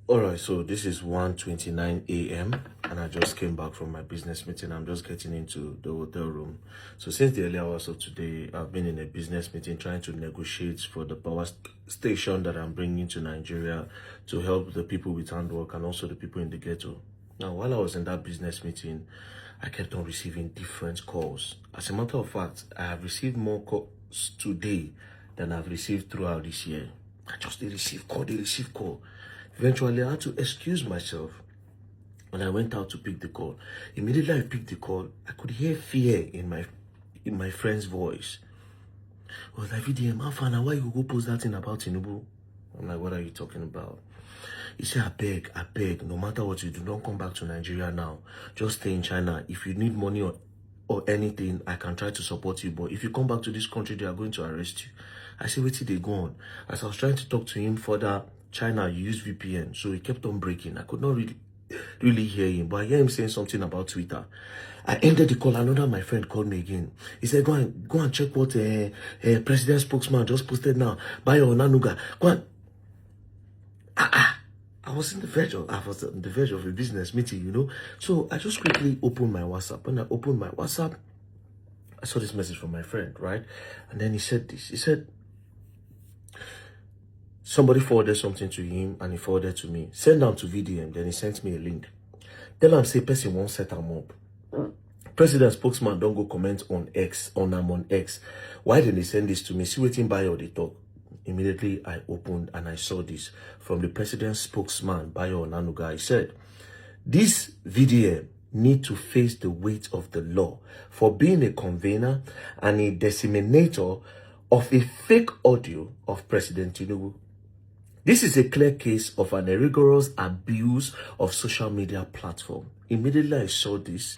All right, so this is 1:29 a.m. and I just came back from my business meeting. I'm just getting into the hotel room. So since the early hours of today, I've been in a business meeting trying to negotiate for the power station that I'm bringing to Nigeria to help the people with handwork and also the people in the ghetto. Now, while I was in that business meeting, I kept on receiving different calls. As a matter of fact, I have received more calls today than I've received throughout this year. I just they receive call. Eventually, I had to excuse myself when I went out to pick the call. Immediately I picked the call, I could hear fear in my friend's voice. I was like, VDM, how far now? Why you go post that thing about Tinubu? I'm like, what are you talking about? He said, I beg, no matter what you do, don't come back to Nigeria now. Just stay in China. If you need money or anything, I can try to support you. But if you come back to this country, they are going to arrest you. I said, wait till they go on. As I was trying to talk to him further, China used VPN, so he kept on breaking. I could not really hear him, but I hear him saying something about Twitter. I ended the call. Another my friend called me again. He said, go and check what president spokesman just posted now. Bayo Onanuga. Go on. I was on the verge of a business meeting, you know. So I just quickly opened my WhatsApp. When I opened my WhatsApp, I saw this message from my friend, right? And then he said this. He said, somebody forwarded something to him and he forwarded to me. Send them to VDM. Then he sent me a link. Tell him say person won't set him up. President spokesman don't go comment on X, on X. Why didn't they send this to me? See waiting by all the talk. Immediately I opened and I saw this from the president's spokesman, Bayo Onanuga. He said, this VDM need to face the weight of the law for being a convener and a disseminator of a fake audio of President Tinubu. This is a clear case of an rigorous abuse of social media platform. Immediately I saw this,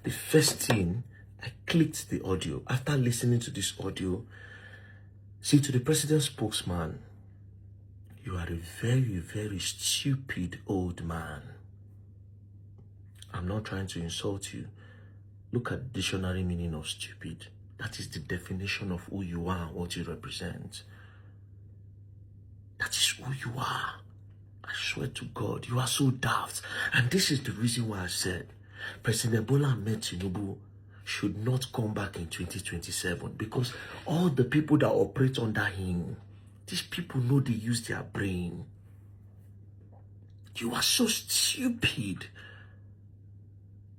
the first thing, I clicked the audio. After listening to this audio, see, to the president's spokesman, you are a very, very stupid old man. I'm not trying to insult you. Look at the dictionary meaning of stupid. That is the definition of who you are and what you represent. That is who you are. I swear to God, you are so daft. And this is the reason why I said President Bola Ahmed Tinubu should not come back in 2027, because all the people that operate under him, these people know they use their brain. You are so stupid.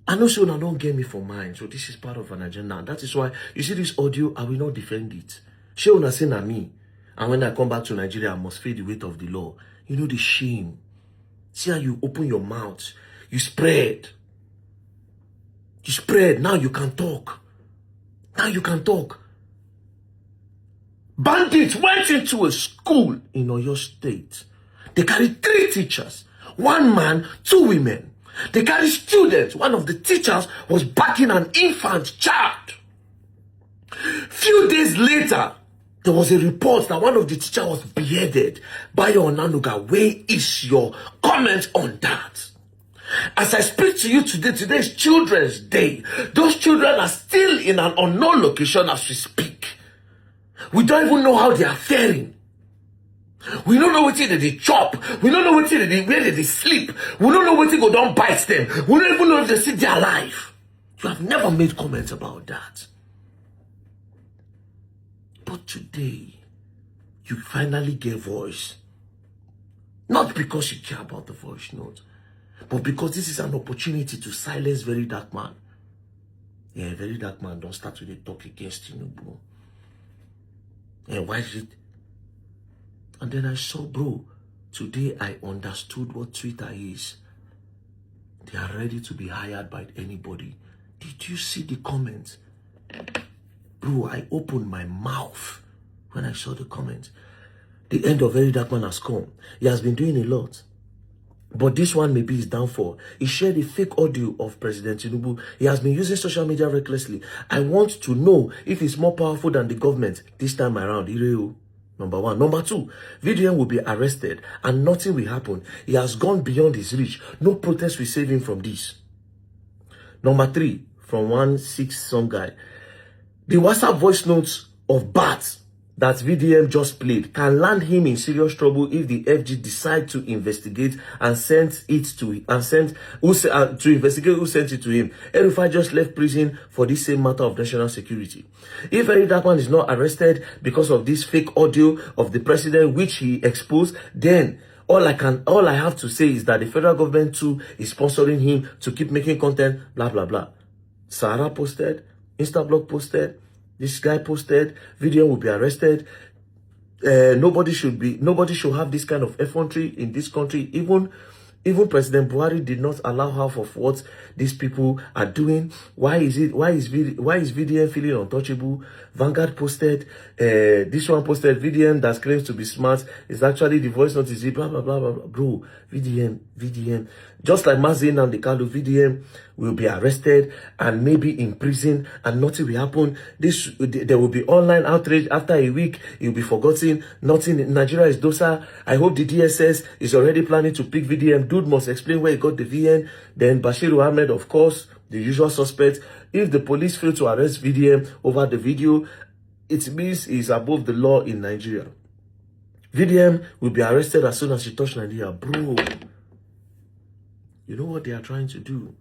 I know so now don't get me for mine. So this is part of an agenda. That is why you see this audio, I will not defend it. She will not say na me. And when I come back to Nigeria, I must feel the weight of the law. You know the shame. See how you open your mouth. You spread. You spread. Now you can talk. Now you can talk. Bandits went into a school in Oyo State. They carried 3 teachers. 1 man, 2 women. They carried students. One of the teachers was backing an infant child. Few days later, there was a report that one of the teachers was beheaded by Onanuga. Where is your comment on that? As I speak to you today, today is Children's Day. Those children are still in an unknown location as we speak. We don't even know how they are faring. We don't know what they chop. We don't know where they sleep. We don't know what go down bite them. We don't even know if they see their life. You have never made comments about that. But today, you finally get voice. Not because you care about the voice note, but because this is an opportunity to silence very dark man. Yeah, very dark man don't start with a talk against Tinubu. And why is it? And then I saw, bro, today I understood what Twitter is. They are ready to be hired by anybody. Did you see the comments? Bro, I opened my mouth when I saw the comments. The end of Very Dark Man has come. He has been doing a lot. But this one may be his downfall. He shared a fake audio of President Tinubu. He has been using social media recklessly. I want to know if he's more powerful than the government this time around. Ireo. Number 1. Number 2, VDM will be arrested and nothing will happen. He has gone beyond his reach. No protest will save him from this. Number 3, from 1 6 some guy. The WhatsApp voice notes of Bats that VDM just played can land him in serious trouble if the FG decide to investigate and send it to to investigate who sent it to him. El-Rufai just left prison for this same matter of national security. If Very Dark Man is not arrested because of this fake audio of the president which he exposed, then all I have to say is that the federal government too is sponsoring him to keep making content, blah blah blah. Sarah posted, Instablog posted, this guy posted, VDM will be arrested. Nobody should have this kind of effrontery in this country. Even President Buhari did not allow half of what these people are doing. Why is VDM feeling untouchable? Vanguard posted, this one posted, VDM that claims to be smart is actually the voice note, is blah blah blah blah blah. Bro, VDM. Just like Mazin and the Kalu, VDM will be arrested and maybe in prison and nothing will happen. There will be online outrage after a week. It will be forgotten. Nothing in Nigeria is dosa. I hope the DSS is already planning to pick VDM. Dude must explain where he got the VN. Then Bashir Ahmed, of course, the usual suspect. If the police fail to arrest VDM over the video, it means he's above the law in Nigeria. VDM will be arrested as soon as he touches Nigeria. Bro, you know what they are trying to do?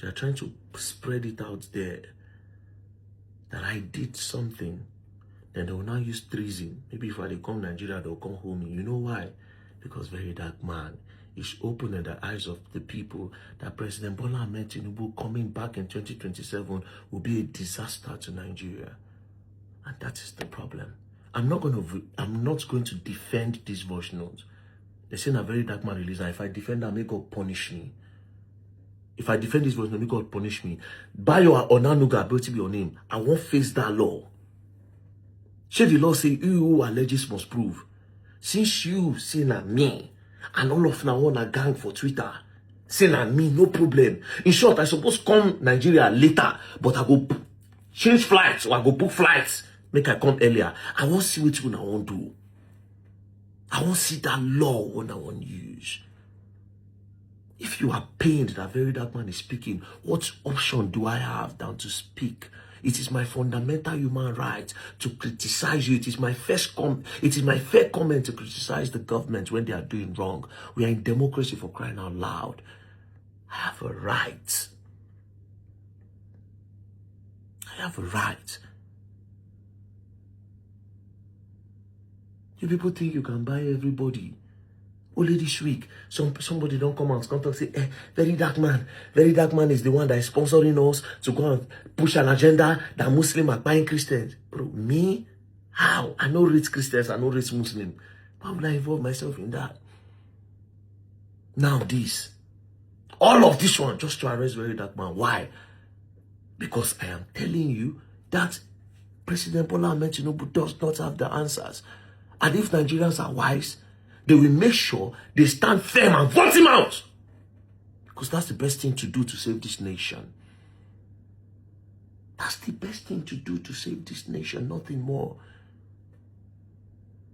They are trying to spread it out there that I did something. Then they will now use treason. Maybe if they come Nigeria, they'll come home. You know why? Because Very Dark Man is opening the eyes of the people that President Bola Ahmed Tinubu coming back in 2027 will be a disaster to Nigeria. And that is the problem. I'm not going to defend this voice note. They say a Very Dark Man release, and if I defend that, may God punish me. If I defend this voice note, may God punish me. By your Onanuga, ability be your name. I won't face that law. Should the law say you who alleges must prove? Since you say na me, and all of now want a gang for Twitter, say na me, no problem. In short, I suppose come Nigeria later, but I go change flights or I go book flights. Make I come earlier. I won't see which one I won't do. I won't see that law when I won't use. If you are pained that Very Dark Man is speaking, what option do I have than to speak? It is my fundamental human right to criticize you. It is my fair comment to criticize the government when they are doing wrong. We are in democracy, for crying out loud. I have a right. I have a right. You people think you can buy everybody. Only this week, somebody don't come out and say, Very Dark Man is the one that is sponsoring us to go and push an agenda that Muslims are buying Christians. Bro, me? How? I know rich Christians, I know rich Muslims. Why would I involve myself in that? Now this. All of this one just to arrest Very Dark Man. Why? Because I am telling you that President Bola Ahmed Tinubu does not have the answers. And if Nigerians are wise, they will make sure they stand firm and vote him out. Because that's the best thing to do to save this nation. That's the best thing to do to save this nation, nothing more.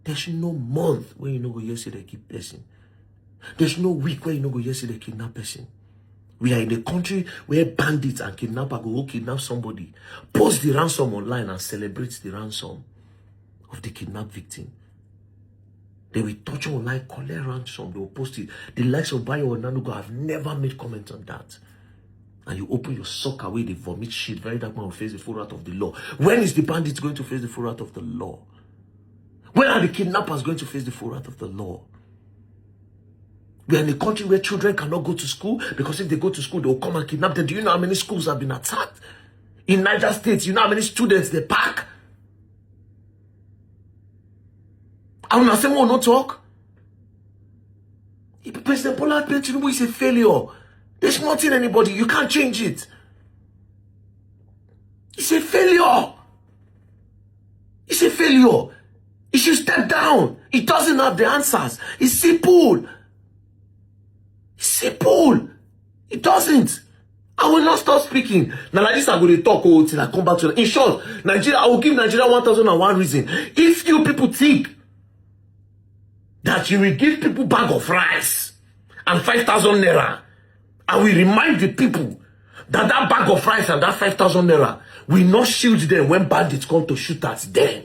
There's no month where you know go yes they keep person. There's no week where you know go yes they kidnap person. We are in a country where bandits and kidnappers go kidnap somebody, post the ransom online and celebrate the ransom of the kidnapped victim. They will torture online, collect ransom, they will post it. The likes of Bayo and Nanugo have never made comment on that. And you open your sock away, they vomit shit. Very Dark Man will face the full wrath of the law. When is the bandit going to face the full wrath of the law? When are the kidnappers going to face the full wrath of the law? We are in a country where children cannot go to school because if they go to school, they will come and kidnap them. Do you know how many schools have been attacked? In Niger State, you know how many students they pack? I will say more no talk. President Bola Ahmed Tinubu is a failure. There's nothing anybody, you can't change it. It's a failure. It's a failure. He should step down. He doesn't have the answers. It's simple. It's simple. It doesn't. I will not stop speaking. Now like this, I'm going to talk till I come back to it. In short, Nigeria, I will give Nigeria 1001 reason. If you people think that you will give people bag of rice and 5,000 naira, and we remind the people that bag of rice and that 5,000 naira will not shield them when bandits come to shoot at them.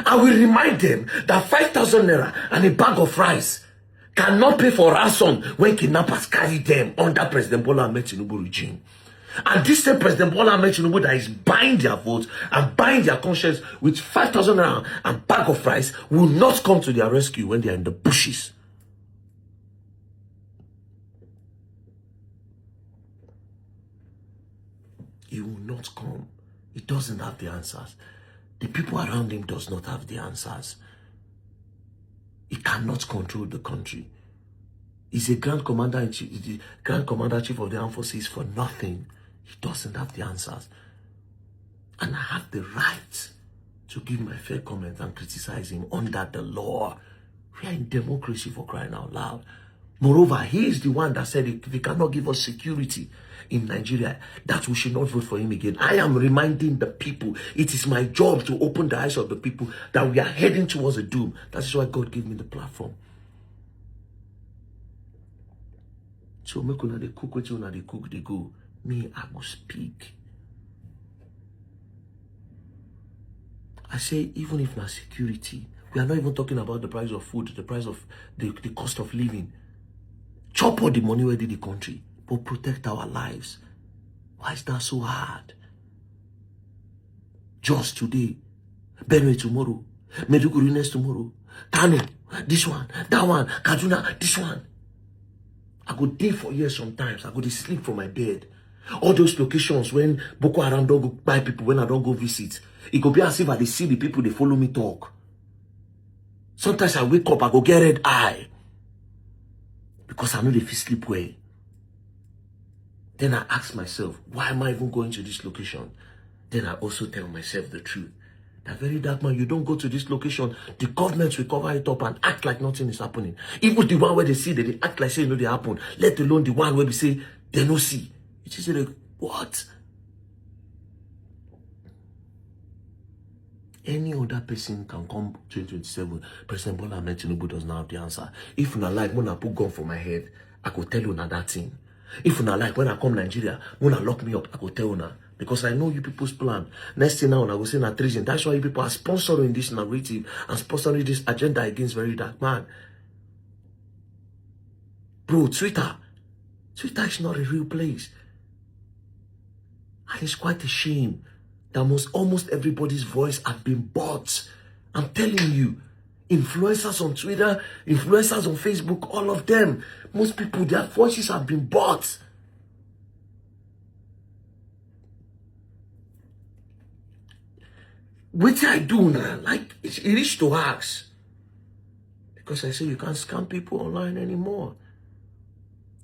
I will remind them that 5,000 naira and a bag of rice cannot pay for ransom when kidnappers carry them under President Bola Ahmed Tinubu regime. And this same President Bola Ahmed Tinubu that is buying their votes and buying their conscience with 5,000 naira and bag of rice will not come to their rescue when they are in the bushes. He will not come. He doesn't have the answers. The people around him does not have the answers. He cannot control the country. He's a Grand Commander-in-Chief, the Grand Commander-Chief of the Armed Forces for nothing. He doesn't have the answers. And I have the right to give my fair comment and criticize him under the law. We are in democracy, for crying out loud. Moreover, he is the one that said if he cannot give us security in Nigeria, that we should not vote for him again. I am reminding the people, it is my job to open the eyes of the people that we are heading towards a doom. That is why God gave me the platform. So make una dey cook wetin una dey cook dey go. Me, I go speak. I say even if na security, we are not even talking about the price of food, the price of the cost of living. Chop all the money where did the country, but protect our lives. Why is that so hard? Just today, Benue tomorrow, Maiduguri next tomorrow, Kano, this one, that one, Kaduna, this one. I go day for years sometimes. I go to sleep from my bed. All those locations when Boko Haram don't go buy people, when I don't go visit, it could be as if I see the people, they follow me talk. Sometimes I wake up, I go get red eye. Because I know they feel sleep well. Then I ask myself, why am I even going to this location? Then I also tell myself the truth. That very dark man, you don't go to this location, the government will cover it up and act like nothing is happening. Even the one where they see that they act like say they happen, let alone the one where we say they no see. It is like, what? Any other person can come 2027. President Bola Ahmed Tinubu does not have the answer. If una like, when I put gun for my head, I could tell you that thing. If una like, when I come Nigeria, when I lock me up, I could tell you. Because I know you people's plan. Next thing now, I will say na treason. That's why you people are sponsoring this narrative and sponsoring this agenda against very dark man. Bro, Twitter is not a real place. And it's quite a shame that almost everybody's voice has been bought. I'm telling you, influencers on Twitter, influencers on Facebook, all of them, most people, their voices have been bought. What I do now, like, it is to ask. Because I say you can't scam people online anymore.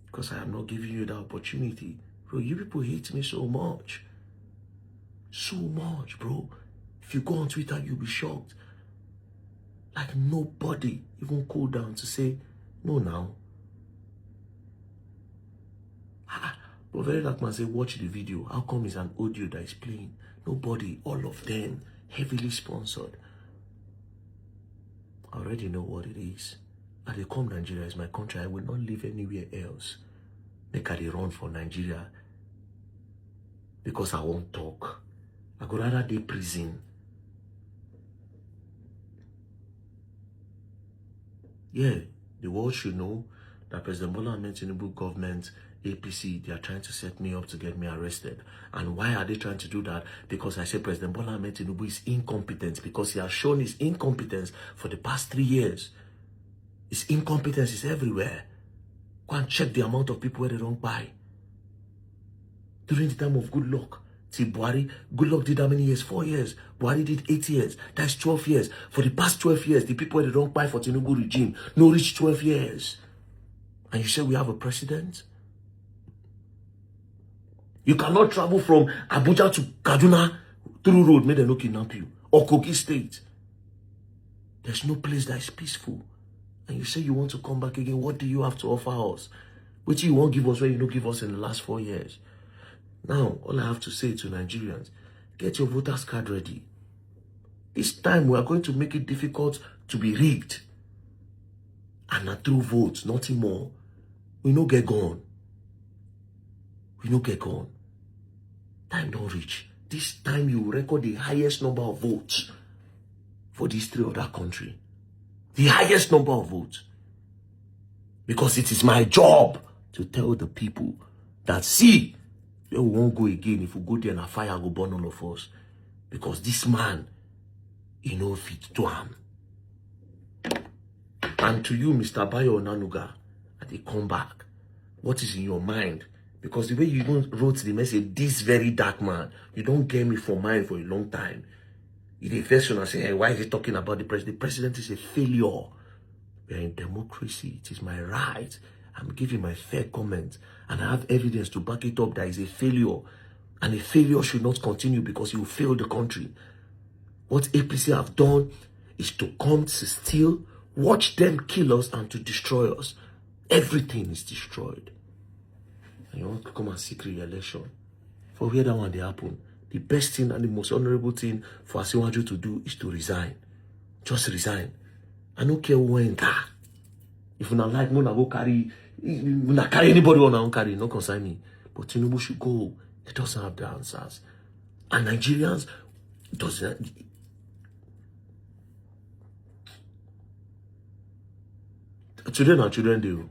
Because I am not giving you that opportunity. Bro, you people hate me so much. So much, bro. If you go on Twitter, you'll be shocked. Like, nobody even cool down to say, no now. But very dark man say, watch the video. How come it's an audio that is playing? Nobody, all of them, heavily sponsored. I already know what it is. I dey come Nigeria is my country. I will not live anywhere else. Make I dey run for Nigeria because I won't talk. I go rather dey prison. Yeah, the world should know that President Bola Ahmed Tinubu government, APC, they are trying to set me up to get me arrested. And why are they trying to do that? Because I say President Bola Ahmed Tinubu is incompetent, because he has shown his incompetence for the past 3 years. His incompetence is everywhere. Go and check the amount of people where they don't buy. During the time of Good Luck, see Buhari, Good Luck did how many years? 4 years. Buhari did 8 years. That's 12 years. For the past 12 years, the people where they don't buy for Tinubu regime no reach 12 years. And you say we have a president? You cannot travel from Abuja to Kaduna through road, may they no kidnap you. Or Kogi State. There's no place that is peaceful. And you say you want to come back again. What do you have to offer us? Which you won't give us when you don't give us in the last 4 years. Now, all I have to say to Nigerians, get your voters card ready. This time we are going to make it difficult to be rigged. And not through votes, nothing more. We no get gone. We no get gone. Time don't reach. This time you record the highest number of votes for these three other countries. The highest number of votes. Because it is my job to tell the people that, see, we won't go again. If we go there and a fire go burn all of us. Because this man, he no fit to him. And to you, Mr. Bayo Nanuga, at they come back, what is in your mind? Because the way you even wrote the message, this very dark man, you don't get me for mine for a long time. You the first one say, hey, why is he talking about the president? The president is a failure. We are in democracy. It is my right. I'm giving my fair comment. And I have evidence to back it up that is a failure. And a failure should not continue because you will fail the country. What APC have done is to come to steal, watch them kill us and to destroy us. Everything is destroyed. And you want to come and seek re-election. For where that one they happen, the best thing and the most honorable thing for Asiwaju to do is to resign. Just resign. I don't care who enter. If you not like, no, go carry. You not carry anybody on our carry. No concern me. But Tinubu should go. He doesn't have the answers. And Nigerians doesn't. Today not children day.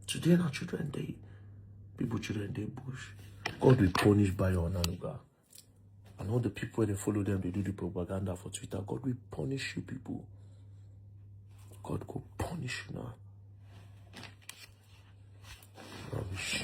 Today not children day. People children day bush. God will punish by your Nanuga. And all the people when they follow them, they do the propaganda for Twitter. God will punish you people. God will punish you now. Rubbish.